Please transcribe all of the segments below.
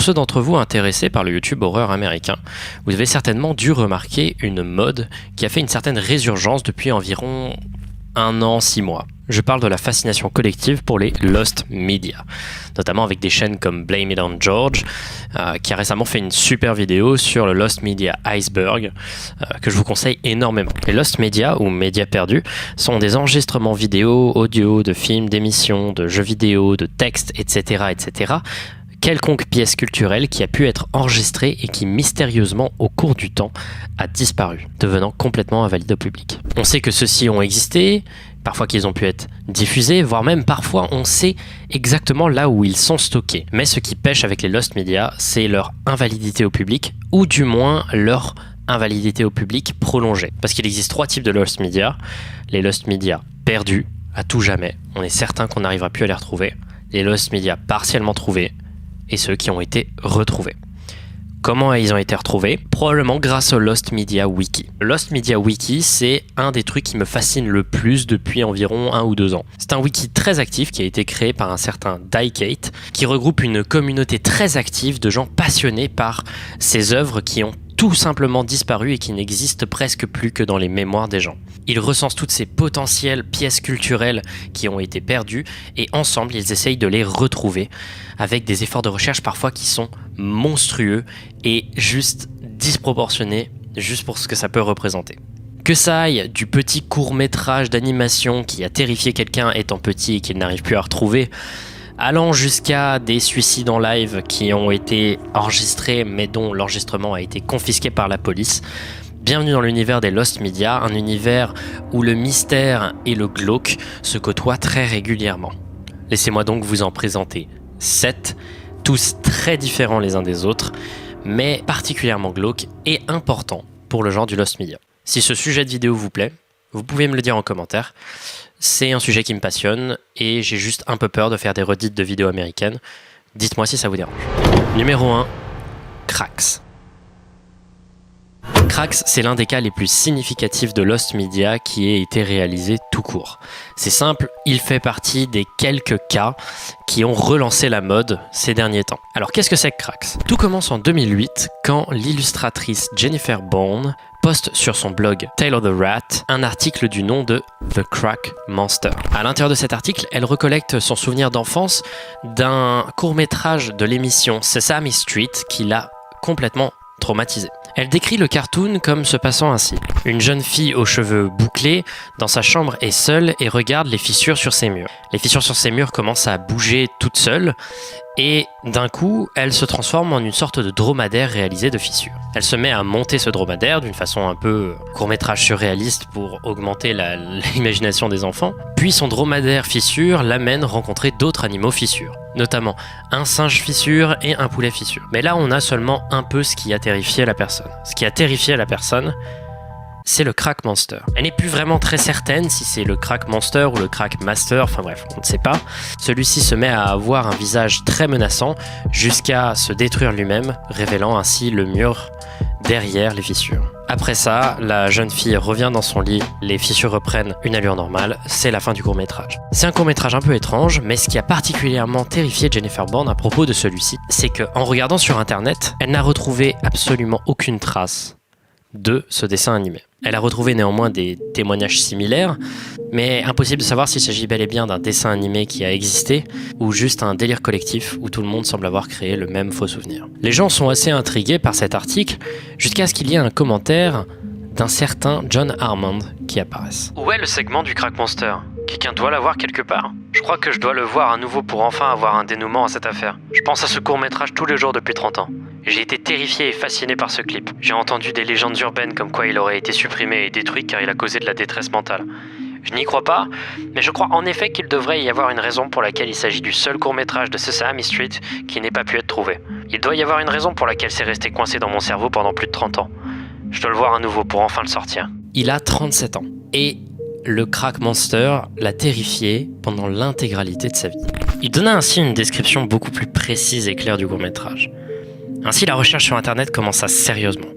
ceux d'entre vous intéressés par le YouTube horreur américain, vous avez certainement dû remarquer une mode qui a fait une certaine résurgence depuis environ 1 an, 6 mois. Je parle de la fascination collective pour les Lost Media, notamment avec des chaînes comme Blame It on George, qui a récemment fait une super vidéo sur le Lost Media Iceberg, que je vous conseille énormément. Les Lost Media, ou médias perdus, sont des enregistrements vidéo, audio, de films, d'émissions, de jeux vidéo, de textes, etc., etc., quelconque pièce culturelle qui a pu être enregistrée et qui mystérieusement au cours du temps a disparu, devenant complètement invalide au public. On sait que ceux-ci ont existé, parfois qu'ils ont pu être diffusés, voire même parfois on sait exactement là où ils sont stockés. Mais ce qui pêche avec les Lost Media, c'est leur invalidité au public, ou du moins leur invalidité au public prolongée. Parce qu'il existe 3 types de Lost Media. Les Lost Media perdus, à tout jamais, on est certain qu'on n'arrivera plus à les retrouver. Les Lost Media partiellement trouvés, et ceux qui ont été retrouvés. Comment ils ont été retrouvés? Probablement grâce au Lost Media Wiki. Le Lost Media Wiki, c'est un des trucs qui me fascine le plus depuis environ 1 ou 2 ans. C'est un wiki très actif qui a été créé par un certain Dykate, qui regroupe une communauté très active de gens passionnés par ces œuvres qui ont tout simplement disparu et qui n'existent presque plus que dans les mémoires des gens. Ils recensent toutes ces potentielles pièces culturelles qui ont été perdues et ensemble ils essayent de les retrouver avec des efforts de recherche parfois qui sont monstrueux et juste disproportionnés juste pour ce que ça peut représenter. Que ça aille du petit court-métrage d'animation qui a terrifié quelqu'un étant petit et qu'il n'arrive plus à retrouver, allant jusqu'à des suicides en live qui ont été enregistrés mais dont l'enregistrement a été confisqué par la police. Bienvenue dans l'univers des Lost Media, un univers où le mystère et le glauque se côtoient très régulièrement. Laissez-moi donc vous en présenter 7, tous très différents les uns des autres, mais particulièrement glauques et importants pour le genre du Lost Media. Si ce sujet de vidéo vous plaît, vous pouvez me le dire en commentaire. C'est un sujet qui me passionne et j'ai juste un peu peur de faire des redites de vidéos américaines. Dites-moi si ça vous dérange. Numéro 1, Cracks. Cracks, c'est l'un des cas les plus significatifs de Lost Media qui ait été réalisé tout court. C'est simple, il fait partie des quelques cas qui ont relancé la mode ces derniers temps. Alors qu'est-ce que c'est que Cracks? Tout commence en 2008 quand l'illustratrice Jennifer Bone poste sur son blog Tale of the Rat un article du nom de The Crack Monster. À l'intérieur de cet article, elle recollecte son souvenir d'enfance d'un court-métrage de l'émission Sesame Street qui l'a complètement traumatisée. Elle décrit le cartoon comme se passant ainsi. Une jeune fille aux cheveux bouclés, dans sa chambre est seule et regarde les fissures sur ses murs. Les fissures sur ses murs commencent à bouger toutes seules et d'un coup, elle se transforme en une sorte de dromadaire réalisé de fissures. Elle se met à monter ce dromadaire d'une façon un peu court-métrage surréaliste pour augmenter l'imagination des enfants. Puis son dromadaire fissure l'amène rencontrer d'autres animaux fissures, notamment un singe fissure et un poulet fissure. Mais là, on a seulement un peu ce qui a terrifié la personne. Ce qui a terrifié la personne, c'est le Crack Monster. Elle n'est plus vraiment très certaine si c'est le Crack Monster ou le Crack Master, enfin bref, on ne sait pas. Celui-ci se met à avoir un visage très menaçant jusqu'à se détruire lui-même, révélant ainsi le mur derrière les fissures. Après ça, la jeune fille revient dans son lit, les fissures reprennent une allure normale, c'est la fin du court-métrage. C'est un court-métrage un peu étrange, mais ce qui a particulièrement terrifié Jennifer Bone à propos de celui-ci, c'est qu'en regardant sur internet, elle n'a retrouvé absolument aucune trace de ce dessin animé. Elle a retrouvé néanmoins des témoignages similaires, mais impossible de savoir s'il s'agit bel et bien d'un dessin animé qui a existé ou juste un délire collectif où tout le monde semble avoir créé le même faux souvenir. Les gens sont assez intrigués par cet article jusqu'à ce qu'il y ait un commentaire d'un certain John Harmond qui apparaisse. Où est le segment du Crack Monster? Quelqu'un doit l'avoir quelque part. Je crois que je dois le voir à nouveau pour enfin avoir un dénouement à cette affaire. Je pense à ce court-métrage tous les jours depuis 30 ans. J'ai été terrifié et fasciné par ce clip. J'ai entendu des légendes urbaines comme quoi il aurait été supprimé et détruit car il a causé de la détresse mentale. Je n'y crois pas, mais je crois en effet qu'il devrait y avoir une raison pour laquelle il s'agit du seul court-métrage de Sesame Street qui n'ait pas pu être trouvé. Il doit y avoir une raison pour laquelle c'est resté coincé dans mon cerveau pendant plus de 30 ans. Je dois le voir à nouveau pour enfin le sortir. Il a 37 ans et le Crack Monster l'a terrifié pendant l'intégralité de sa vie. Il donna ainsi une description beaucoup plus précise et claire du court-métrage. Ainsi, la recherche sur internet commença sérieusement.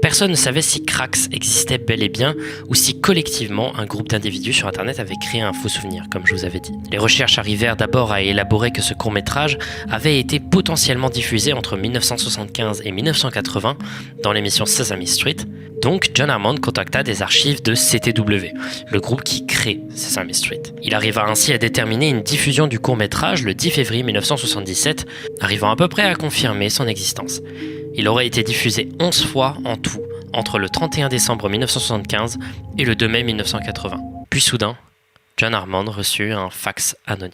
Personne ne savait si Crax existait bel et bien ou si collectivement un groupe d'individus sur internet avait créé un faux souvenir, comme je vous avais dit. Les recherches arrivèrent d'abord à élaborer que ce court-métrage avait été potentiellement diffusé entre 1975 et 1980 dans l'émission Sesame Street. Donc John Harmon contacta des archives de CTW, le groupe qui crée Sesame Street. Il arriva ainsi à déterminer une diffusion du court-métrage le 10 février 1977, arrivant à peu près à confirmer son existence. Il aurait été diffusé 11 fois en tout, entre le 31 décembre 1975 et le 2 mai 1980. Puis soudain, John Harmon reçut un fax anonyme.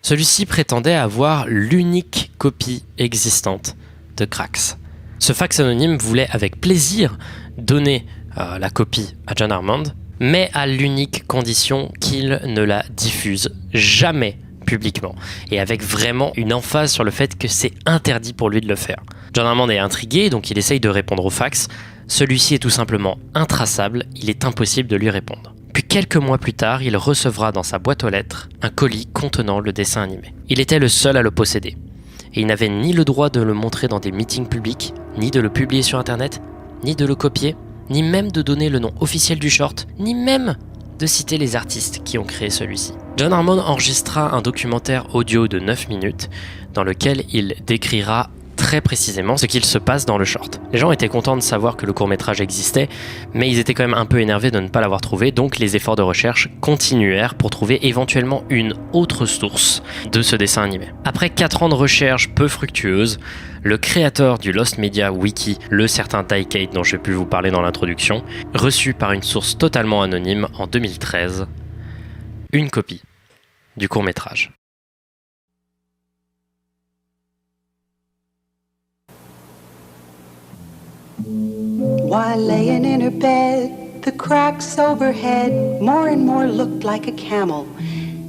Celui-ci prétendait avoir l'unique copie existante de Crax. Ce fax anonyme voulait avec plaisir donner la copie à John Harmon, mais à l'unique condition qu'il ne la diffuse jamais publiquement, et avec vraiment une emphase sur le fait que c'est interdit pour lui de le faire. John Harmon est intrigué, donc il essaye de répondre au fax. Celui-ci est tout simplement intraçable, il est impossible de lui répondre. Puis quelques mois plus tard, il recevra dans sa boîte aux lettres un colis contenant le dessin animé. Il était le seul à le posséder, et il n'avait ni le droit de le montrer dans des meetings publics, ni de le publier sur internet, ni de le copier, ni même de donner le nom officiel du short, ni même de citer les artistes qui ont créé celui-ci. John Harmon enregistra un documentaire audio de 9 minutes dans lequel il décrira très précisément ce qu'il se passe dans le short. Les gens étaient contents de savoir que le court-métrage existait, mais ils étaient quand même un peu énervés de ne pas l'avoir trouvé, donc les efforts de recherche continuèrent pour trouver éventuellement une autre source de ce dessin animé. Après 4 ans de recherche peu fructueuses, le créateur du Lost Media Wiki, le certain Ty Kate dont j'ai pu vous parler dans l'introduction, reçut par une source totalement anonyme en 2013 une copie du court-métrage. While laying in her bed, the cracks overhead more and more looked like a camel.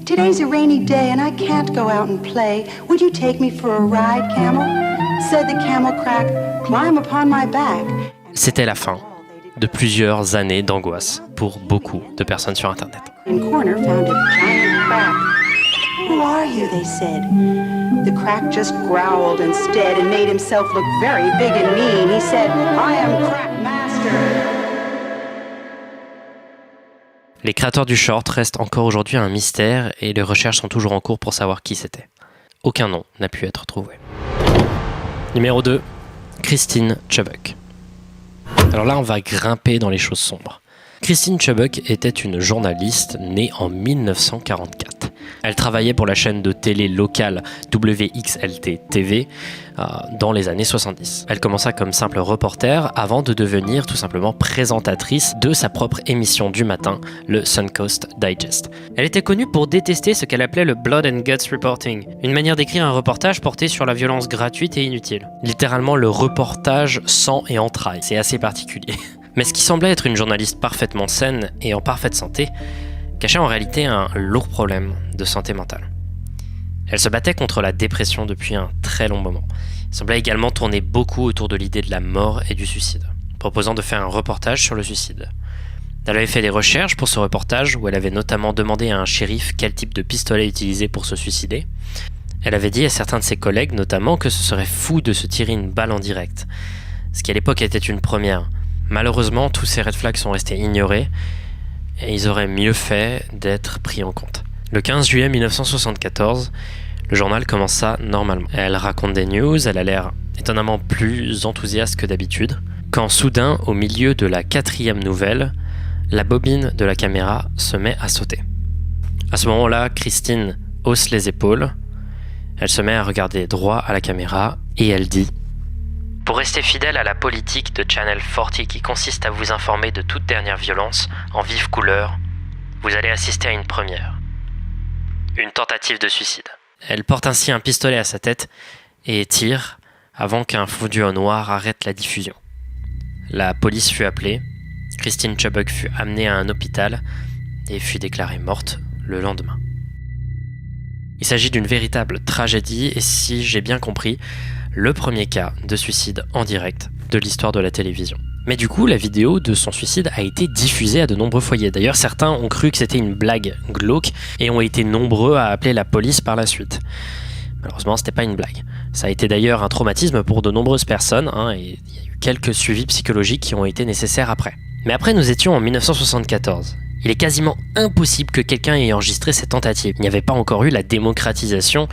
Today's a rainy day and I can't go out and play. Would you take me for a ride, camel? Said the camel crack, climb upon my back. C'était la fin de plusieurs années d'angoisse pour beaucoup de personnes sur Internet. In corner found a giant crack. Who are you, they said. The crack just growled instead and made himself look very big and mean. He said, I am Crack Master. Les créateurs du short restent encore aujourd'hui un mystère et les recherches sont toujours en cours pour savoir qui c'était. Aucun nom n'a pu être trouvé. Numéro 2, Christine Chubbuck. Alors là, on va grimper dans les choses sombres. Christine Chubbuck était une journaliste née en 1944. Elle travaillait pour la chaîne de télé locale WXLT TV dans les années 70. Elle commença comme simple reporter avant de devenir tout simplement présentatrice de sa propre émission du matin, le Suncoast Digest. Elle était connue pour détester ce qu'elle appelait le Blood and Guts Reporting, une manière d'écrire un reportage porté sur la violence gratuite et inutile. Littéralement le reportage sang et entrailles, c'est assez particulier. Mais ce qui semblait être une journaliste parfaitement saine et en parfaite santé, cachait en réalité un lourd problème de santé mentale. Elle se battait contre la dépression depuis un très long moment. Elle semblait également tourner beaucoup autour de l'idée de la mort et du suicide, proposant de faire un reportage sur le suicide. Elle avait fait des recherches pour ce reportage où elle avait notamment demandé à un shérif quel type de pistolet utiliser pour se suicider. Elle avait dit à certains de ses collègues notamment que ce serait fou de se tirer une balle en direct, ce qui à l'époque était une première. Malheureusement, tous ces red flags sont restés ignorés et ils auraient mieux fait d'être pris en compte. Le 15 juillet 1974, le journal commença normalement. Elle raconte des news, elle a l'air étonnamment plus enthousiaste que d'habitude, quand soudain, au milieu de la 4e nouvelle, la bobine de la caméra se met à sauter. À ce moment-là, Christine hausse les épaules, elle se met à regarder droit à la caméra et elle dit: pour rester fidèle à la politique de Channel 40 qui consiste à vous informer de toute dernière violence en vive couleur, vous allez assister à une première. Une tentative de suicide. Elle porte ainsi un pistolet à sa tête et tire avant qu'un fondu en noir arrête la diffusion. La police fut appelée, Christine Chubbuck fut amenée à un hôpital et fut déclarée morte le lendemain. Il s'agit d'une véritable tragédie et si j'ai bien compris, le premier cas de suicide en direct de l'histoire de la télévision. Mais du coup, la vidéo de son suicide a été diffusée à de nombreux foyers. D'ailleurs, certains ont cru que c'était une blague glauque et ont été nombreux à appeler la police par la suite. Malheureusement, c'était pas une blague. Ça a été d'ailleurs un traumatisme pour de nombreuses personnes, et il y a eu quelques suivis psychologiques qui ont été nécessaires après. Mais après, nous étions en 1974. Il est quasiment impossible que quelqu'un ait enregistré cette tentative. Il n'y avait pas encore eu la démocratisation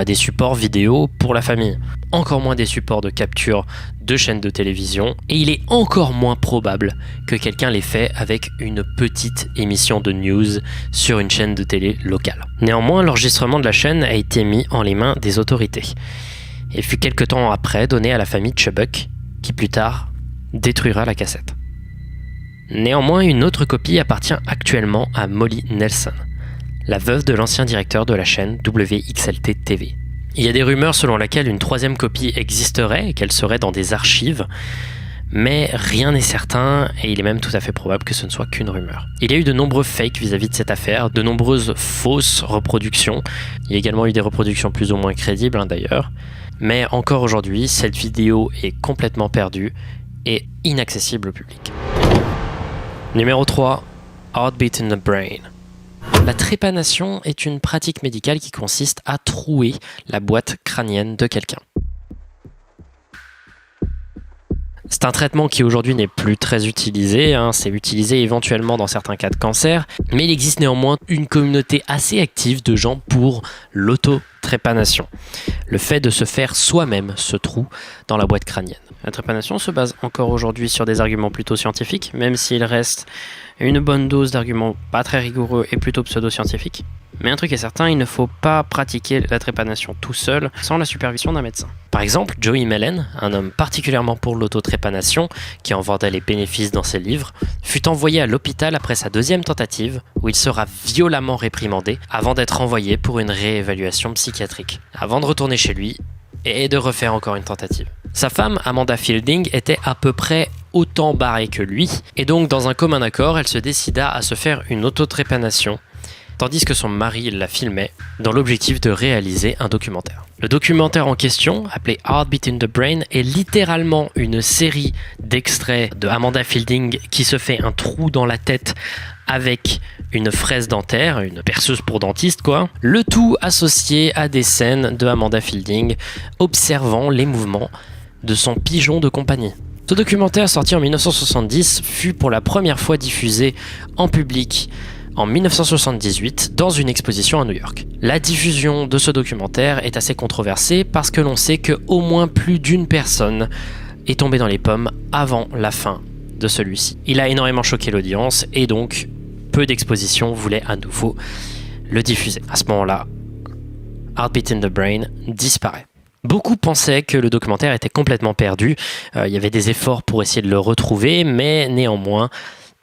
des supports vidéo pour la famille. Encore moins des supports de capture de chaînes de télévision. Et il est encore moins probable que quelqu'un l'ait fait avec une petite émission de news sur une chaîne de télé locale. Néanmoins, l'enregistrement de la chaîne a été mis en les mains des autorités. Et fut quelque temps après donné à la famille Chubbuck, qui plus tard détruira la cassette. Néanmoins, une autre copie appartient actuellement à Molly Nelson, la veuve de l'ancien directeur de la chaîne WXLT TV. Il y a des rumeurs selon lesquelles une troisième copie existerait et qu'elle serait dans des archives, mais rien n'est certain et il est même tout à fait probable que ce ne soit qu'une rumeur. Il y a eu de nombreux fakes vis-à-vis de cette affaire, de nombreuses fausses reproductions. Il y a également eu des reproductions plus ou moins crédibles d'ailleurs, mais encore aujourd'hui, cette vidéo est complètement perdue et inaccessible au public. Numéro 3, Heartbeat in the Brain. La trépanation est une pratique médicale qui consiste à trouer la boîte crânienne de quelqu'un. C'est un traitement qui aujourd'hui n'est plus très utilisé, c'est utilisé éventuellement dans certains cas de cancer, mais il existe néanmoins une communauté assez active de gens pour l'autotrépanation. Le fait de se faire soi-même ce trou dans la boîte crânienne. La trépanation se base encore aujourd'hui sur des arguments plutôt scientifiques, même s'il reste une bonne dose d'arguments pas très rigoureux et plutôt pseudo-scientifiques. Mais un truc est certain, il ne faut pas pratiquer la trépanation tout seul, sans la supervision d'un médecin. Par exemple, Joey Mellen, un homme particulièrement pour l'autotrépanation, qui en vendait les bénéfices dans ses livres, fut envoyé à l'hôpital après sa deuxième tentative, où il sera violemment réprimandé, avant d'être envoyé pour une réévaluation psychiatrique, avant de retourner chez lui et de refaire encore une tentative. Sa femme, Amanda Fielding, était à peu près autant barrée que lui, et donc dans un commun accord, elle se décida à se faire une autotrépanation, tandis que son mari la filmait, dans l'objectif de réaliser un documentaire. Le documentaire en question, appelé Heartbeat in the Brain, est littéralement une série d'extraits de Amanda Fielding qui se fait un trou dans la tête avec une fraise dentaire, une perceuse pour dentiste quoi. Le tout associé à des scènes de Amanda Fielding observant les mouvements de son pigeon de compagnie. Ce documentaire, sorti en 1970, fut pour la première fois diffusé en public en 1978 dans une exposition à New York. La diffusion de ce documentaire est assez controversée parce que l'on sait qu'au moins plus d'une personne est tombée dans les pommes avant la fin de celui-ci. Il a énormément choqué l'audience et donc peu d'expositions voulaient à nouveau le diffuser. À ce moment-là, Heartbeat in the Brain disparaît. Beaucoup pensaient que le documentaire était complètement perdu, il y avait des efforts pour essayer de le retrouver, mais néanmoins,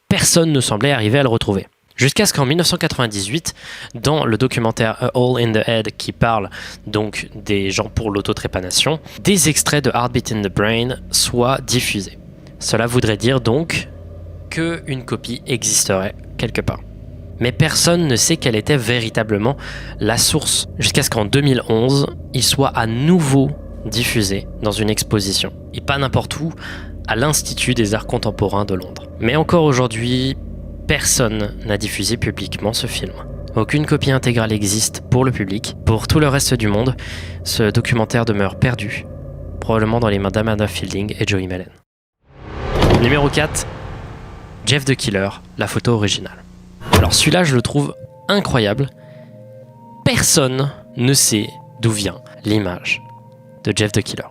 personne ne semblait arriver à le retrouver. Jusqu'à ce qu'en 1998, dans le documentaire A Hole in the Head qui parle donc des gens pour l'autotrépanation, des extraits de Heartbeat in the Brain soient diffusés. Cela voudrait dire donc qu'une copie existerait quelque part. Mais personne ne sait quelle était véritablement la source, jusqu'à ce qu'en 2011, il soit à nouveau diffusé dans une exposition, et pas n'importe où, à l'Institut des Arts Contemporains de Londres. Mais encore aujourd'hui, personne n'a diffusé publiquement ce film. Aucune copie intégrale existe pour le public. Pour tout le reste du monde, ce documentaire demeure perdu, probablement dans les mains d'Amanda Fielding et Joey Mellen. Numéro 4, Jeff the Killer, la photo originale. Alors celui-là, je le trouve incroyable. Personne ne sait d'où vient l'image de Jeff the Killer.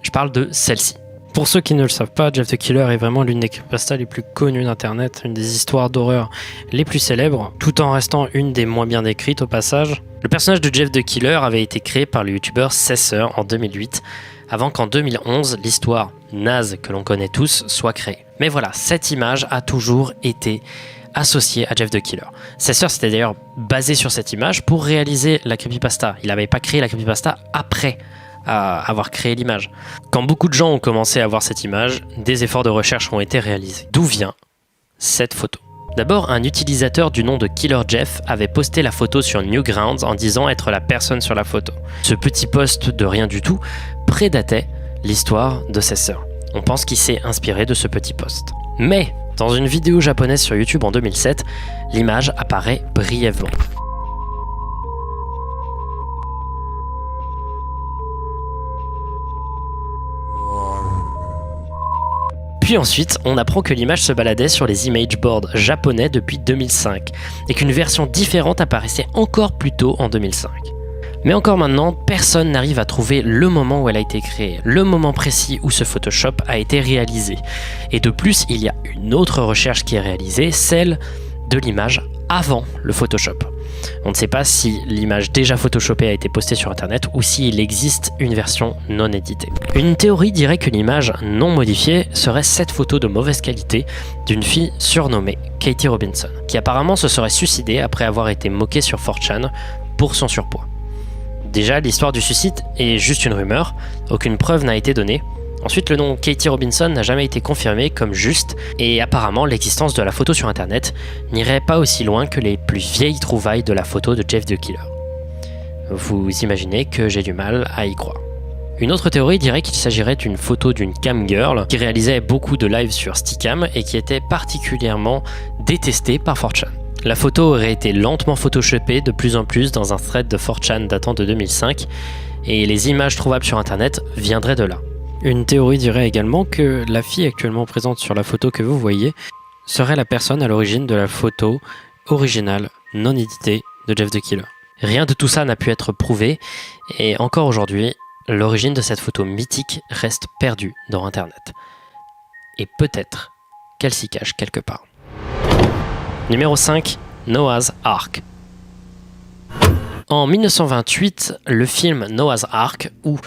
Je parle de celle-ci. Pour ceux qui ne le savent pas, Jeff the Killer est vraiment l'une des creepypastas les plus connues d'internet, une des histoires d'horreur les plus célèbres, tout en restant une des moins bien décrites au passage. Le personnage de Jeff the Killer avait été créé par le youtubeur Cesser en 2008, avant qu'en 2011, l'histoire naze que l'on connaît tous soit créée. Mais voilà, cette image a toujours été associée à Jeff the Killer. Cesser s'était d'ailleurs basé sur cette image pour réaliser la creepypasta. Il n'avait pas créé la creepypasta après avoir créé l'image. Quand beaucoup de gens ont commencé à voir cette image, des efforts de recherche ont été réalisés. D'où vient cette photo ? D'abord, un utilisateur du nom de Killer Jeff avait posté la photo sur Newgrounds en disant être la personne sur la photo. Ce petit post de rien du tout prédatait l'histoire de Cesser. On pense qu'il s'est inspiré de ce petit post. Mais, dans une vidéo japonaise sur YouTube en 2007, l'image apparaît brièvement. Puis ensuite, on apprend que l'image se baladait sur les image boards japonais depuis 2005 et qu'une version différente apparaissait encore plus tôt en 2005. Mais encore maintenant, personne n'arrive à trouver le moment où elle a été créée, le moment précis où ce Photoshop a été réalisé. Et de plus, il y a une autre recherche qui est réalisée, celle de l'image avant le Photoshop. On ne sait pas si l'image déjà photoshopée a été postée sur internet ou s'il existe une version non éditée. Une théorie dirait que l'image non modifiée serait cette photo de mauvaise qualité d'une fille surnommée Katie Robinson, qui apparemment se serait suicidée après avoir été moquée sur 4chan pour son surpoids. Déjà, l'histoire du suicide est juste une rumeur, aucune preuve n'a été donnée. Ensuite, le nom Katie Robinson n'a jamais été confirmé comme juste, et apparemment l'existence de la photo sur internet n'irait pas aussi loin que les plus vieilles trouvailles de la photo de Jeff the Killer. Vous imaginez que j'ai du mal à y croire. Une autre théorie dirait qu'il s'agirait d'une photo d'une cam girl qui réalisait beaucoup de lives sur Steadicam et qui était particulièrement détestée par 4chan. La photo aurait été lentement photoshopée de plus en plus dans un thread de 4chan datant de 2005 et les images trouvables sur internet viendraient de là. Une théorie dirait également que la fille actuellement présente sur la photo que vous voyez serait la personne à l'origine de la photo originale non éditée de Jeff the Killer. Rien de tout ça n'a pu être prouvé et encore aujourd'hui, l'origine de cette photo mythique reste perdue dans internet. Et peut-être qu'elle s'y cache quelque part. Numéro 5, Noah's Ark. En 1928, le film Noah's Ark, ou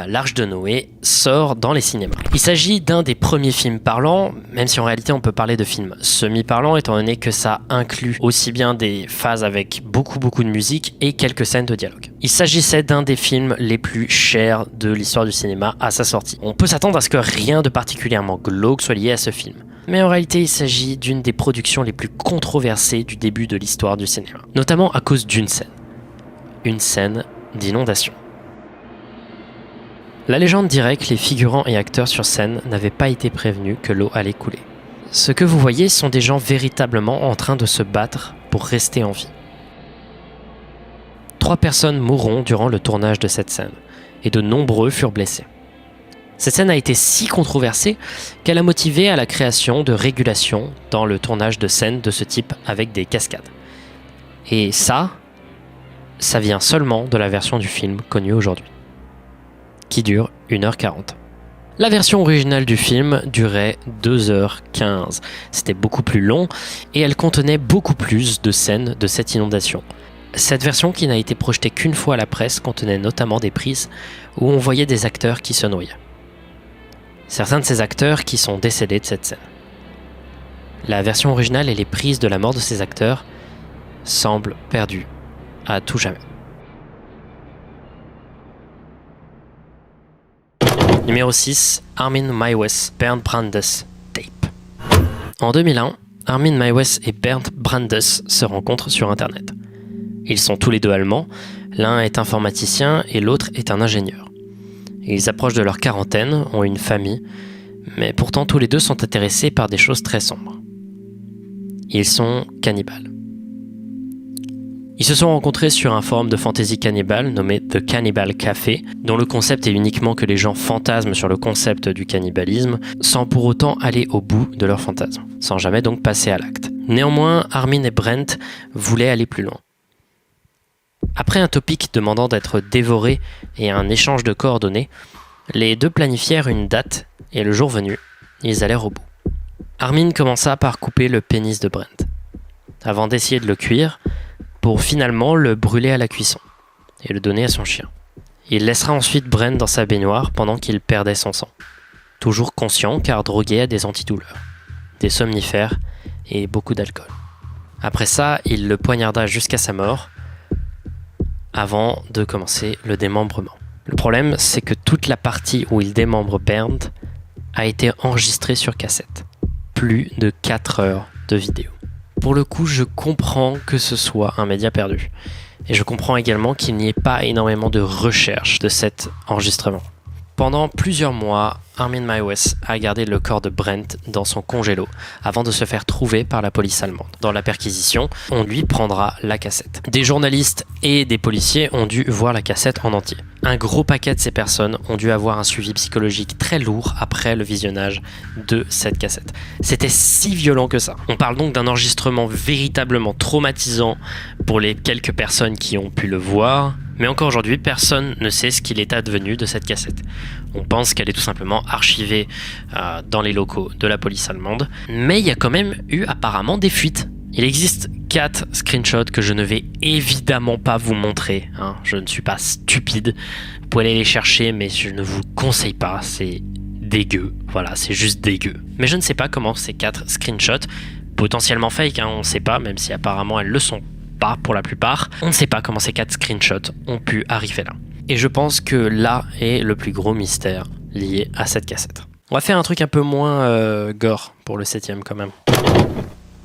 l'Arche de Noé, sort dans les cinémas. Il s'agit d'un des premiers films parlants, même si en réalité on peut parler de films semi-parlants, étant donné que ça inclut aussi bien des phases avec beaucoup de musique et quelques scènes de dialogue. Il s'agissait d'un des films les plus chers de l'histoire du cinéma à sa sortie. On peut s'attendre à ce que rien de particulièrement glauque soit lié à ce film. Mais en réalité, il s'agit d'une des productions les plus controversées du début de l'histoire du cinéma, notamment à cause d'une scène. Une scène d'inondation. La légende dirait que les figurants et acteurs sur scène n'avaient pas été prévenus que l'eau allait couler. Ce que vous voyez sont des gens véritablement en train de se battre pour rester en vie. 3 personnes mourront durant le tournage de cette scène, et de nombreux furent blessés. Cette scène a été si controversée qu'elle a motivé à la création de régulations dans le tournage de scènes de ce type avec des cascades. Et ça vient seulement de la version du film connue aujourd'hui, qui dure 1h40. La version originale du film durait 2h15. C'était beaucoup plus long et elle contenait beaucoup plus de scènes de cette inondation. Cette version, qui n'a été projetée qu'une fois à la presse, contenait notamment des prises où on voyait des acteurs qui se noyaient. Certains de ces acteurs qui sont décédés de cette scène. La version originale et les prises de la mort de ces acteurs semblent perdues à tout jamais. Numéro 6, Armin Meiwes, Bernd Brandes, Tape. En 2001, Armin Meiwes et Bernd Brandes se rencontrent sur internet. Ils sont tous les deux allemands, l'un est informaticien et l'autre est un ingénieur. Ils approchent de leur quarantaine, ont une famille, mais pourtant tous les deux sont intéressés par des choses très sombres. Ils sont cannibales. Ils se sont rencontrés sur un forum de fantasy cannibale nommé The Cannibal Café, dont le concept est uniquement que les gens fantasment sur le concept du cannibalisme, sans pour autant aller au bout de leur fantasme, sans jamais donc passer à l'acte. Néanmoins, Armin et Brent voulaient aller plus loin. Après un topic demandant d'être dévoré et un échange de coordonnées, les deux planifièrent une date et le jour venu, ils allèrent au bout. Armin commença par couper le pénis de Brent, avant d'essayer de le cuire, pour finalement le brûler à la cuisson et le donner à son chien. Il laissera ensuite Brent dans sa baignoire pendant qu'il perdait son sang, toujours conscient car drogué à des antidouleurs, des somnifères et beaucoup d'alcool. Après ça, il le poignarda jusqu'à sa mort, avant de commencer le démembrement. Le problème, c'est que toute la partie où il démembre Bernd a été enregistrée sur cassette. Plus de 4 heures de vidéo. Pour le coup, je comprends que ce soit un média perdu. Et je comprends également qu'il n'y ait pas énormément de recherche de cet enregistrement. Pendant plusieurs mois, Armin Meiwes a gardé le corps de Brent dans son congélo avant de se faire trouver par la police allemande. Dans la perquisition, on lui prendra la cassette. Des journalistes et des policiers ont dû voir la cassette en entier. Un gros paquet de ces personnes ont dû avoir un suivi psychologique très lourd après le visionnage de cette cassette. C'était si violent que ça. On parle donc d'un enregistrement véritablement traumatisant pour les quelques personnes qui ont pu le voir. Mais encore aujourd'hui, personne ne sait ce qu'il est advenu de cette cassette. On pense qu'elle est tout simplement archivée dans les locaux de la police allemande. Mais il y a quand même eu apparemment des fuites. Il existe 4 screenshots que je ne vais évidemment pas vous montrer. Je ne suis pas stupide. Vous pouvez aller les chercher, mais je ne vous conseille pas. C'est dégueu. Voilà, c'est juste dégueu. Mais je ne sais pas comment ces 4 screenshots, potentiellement fake, on ne sait pas, même si apparemment elles le sont pas pour la plupart. On ne sait pas comment ces 4 screenshots ont pu arriver là. Et je pense que là est le plus gros mystère lié à cette cassette. On va faire un truc un peu moins gore pour le 7ème quand même.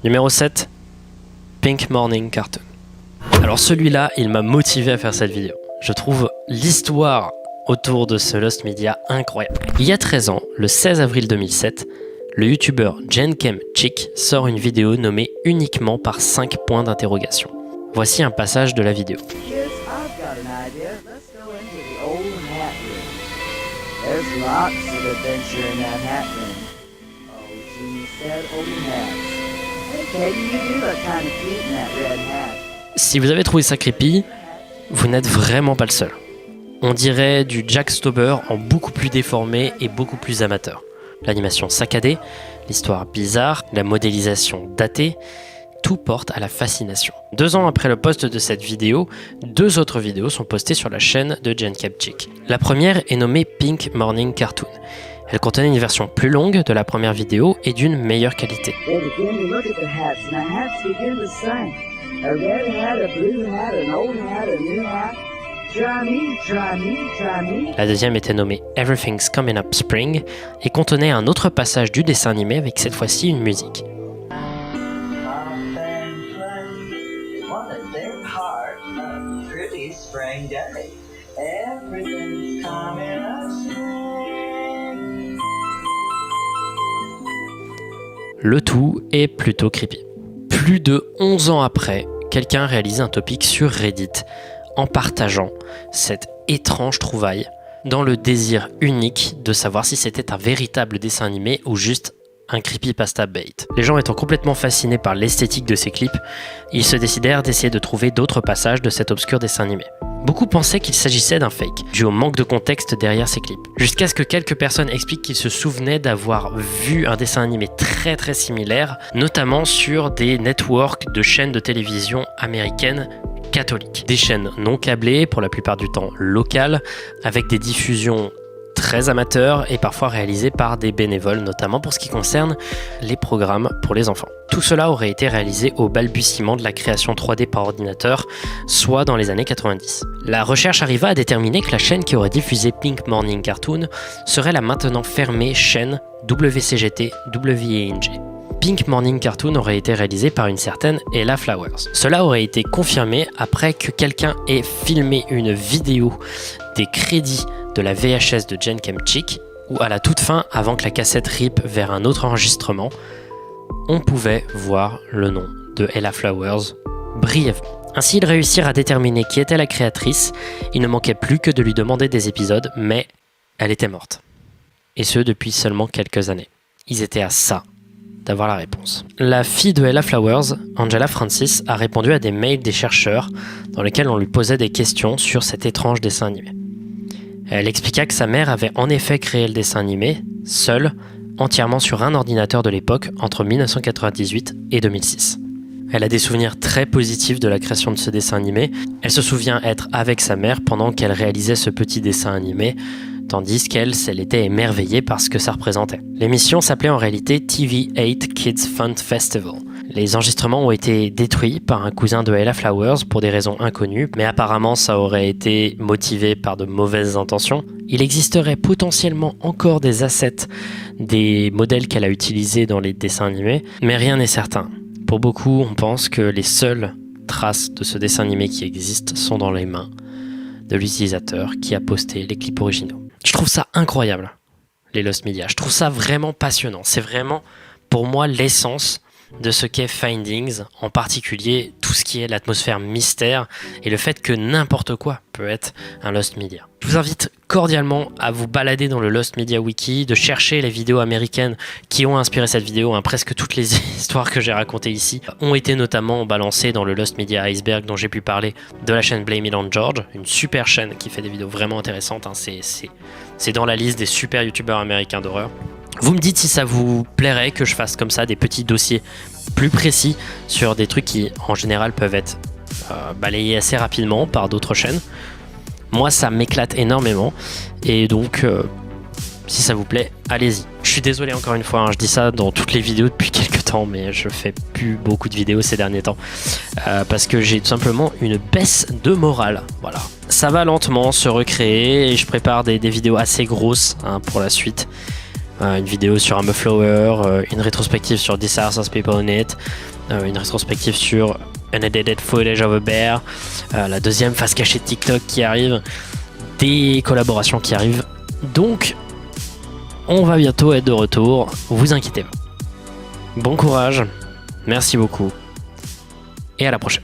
Numéro 7, Pink Morning Cartoon. Alors celui-là, il m'a motivé à faire cette vidéo. Je trouve l'histoire autour de ce Lost Media incroyable. Il y a 13 ans, le 16 avril 2007, le youtubeur Jenkem Chick sort une vidéo nommée uniquement par 5 points d'interrogation. Voici un passage de la vidéo. Si vous avez trouvé ça creepy, vous n'êtes vraiment pas le seul. On dirait du Jack Stauber en beaucoup plus déformé et beaucoup plus amateur. L'animation saccadée, l'histoire bizarre, la modélisation datée, tout porte à la fascination. 2 ans après le post de cette vidéo, 2 autres vidéos sont postées sur la chaîne de Jenkem Chick. La première est nommée Pink Morning Cartoon. Elle contenait une version plus longue de la première vidéo et d'une meilleure qualité. La deuxième était nommée Everything's Coming Up Spring et contenait un autre passage du dessin animé avec cette fois-ci une musique. Le tout est plutôt creepy. Plus de 11 ans après, quelqu'un a réalisé un topic sur Reddit en partageant cette étrange trouvaille dans le désir unique de savoir si c'était un véritable dessin animé ou juste un creepypasta bait. Les gens étant complètement fascinés par l'esthétique de ces clips, ils se décidèrent d'essayer de trouver d'autres passages de cet obscur dessin animé. Beaucoup pensaient qu'il s'agissait d'un fake, dû au manque de contexte derrière ces clips. Jusqu'à ce que quelques personnes expliquent qu'ils se souvenaient d'avoir vu un dessin animé très très similaire, notamment sur des networks de chaînes de télévision américaines catholiques. Des chaînes non câblées, pour la plupart du temps locales, avec des diffusions très amateurs et parfois réalisés par des bénévoles, notamment pour ce qui concerne les programmes pour les enfants. Tout cela aurait été réalisé au balbutiement de la création 3D par ordinateur, soit dans les années 90. La recherche arriva à déterminer que la chaîne qui aurait diffusé Pink Morning Cartoon serait la maintenant fermée chaîne WCGT WING. Pink Morning Cartoon aurait été réalisé par une certaine Ella Flowers. Cela aurait été confirmé après que quelqu'un ait filmé une vidéo des crédits de la VHS de Jenkem Chick, où à la toute fin, avant que la cassette rip vers un autre enregistrement, on pouvait voir le nom de Ella Flowers brièvement. Ainsi, ils réussirent à déterminer qui était la créatrice. Il ne manquait plus que de lui demander des épisodes, mais elle était morte. Et ce, depuis seulement quelques années. Ils étaient à ça d'avoir la réponse. La fille de Ella Flowers, Angela Francis, a répondu à des mails des chercheurs dans lesquels on lui posait des questions sur cet étrange dessin animé. Elle expliqua que sa mère avait en effet créé le dessin animé, seule, entièrement sur un ordinateur de l'époque, entre 1998 et 2006. Elle a des souvenirs très positifs de la création de ce dessin animé. Elle se souvient être avec sa mère pendant qu'elle réalisait ce petit dessin animé, tandis qu'elle était émerveillée par ce que ça représentait. L'émission s'appelait en réalité TV8 Kids Fun Festival. Les enregistrements ont été détruits par un cousin de Ella Flowers pour des raisons inconnues, mais apparemment ça aurait été motivé par de mauvaises intentions. Il existerait potentiellement encore des assets, des modèles qu'elle a utilisés dans les dessins animés, mais rien n'est certain. Pour beaucoup, on pense que les seules traces de ce dessin animé qui existent sont dans les mains de l'utilisateur qui a posté les clips originaux. Je trouve ça incroyable, les Lost Media. Je trouve ça vraiment passionnant. C'est vraiment, pour moi, l'essence de ce qu'est Findings, en particulier tout ce qui est l'atmosphère mystère et le fait que n'importe quoi peut être un Lost Media. Je vous invite cordialement à vous balader dans le Lost Media Wiki, de chercher les vidéos américaines qui ont inspiré cette vidéo. Presque toutes les histoires que j'ai racontées ici ont été notamment balancées dans le Lost Media Iceberg dont j'ai pu parler de la chaîne Blame It on George, une super chaîne qui fait des vidéos vraiment intéressantes. C'est dans la liste des super youtubeurs américains d'horreur. Vous me dites si ça vous plairait que je fasse comme ça des petits dossiers plus précis sur des trucs qui en général peuvent être balayés assez rapidement par d'autres chaînes. Moi ça m'éclate énormément et donc si ça vous plaît, allez-y. Je suis désolé encore une fois, je dis ça dans toutes les vidéos depuis quelques temps, mais je fais plus beaucoup de vidéos ces derniers temps parce que j'ai tout simplement une baisse de morale. Voilà. Ça va lentement se recréer et je prépare des vidéos assez grosses pour la suite. Une vidéo sur I'm a Flower, une rétrospective sur Disasters People on It, une rétrospective sur Unedited Footage of a Bear, la deuxième face cachée de TikTok qui arrive, des collaborations qui arrivent. Donc, on va bientôt être de retour, vous inquiétez pas. Bon courage, merci beaucoup, et à la prochaine.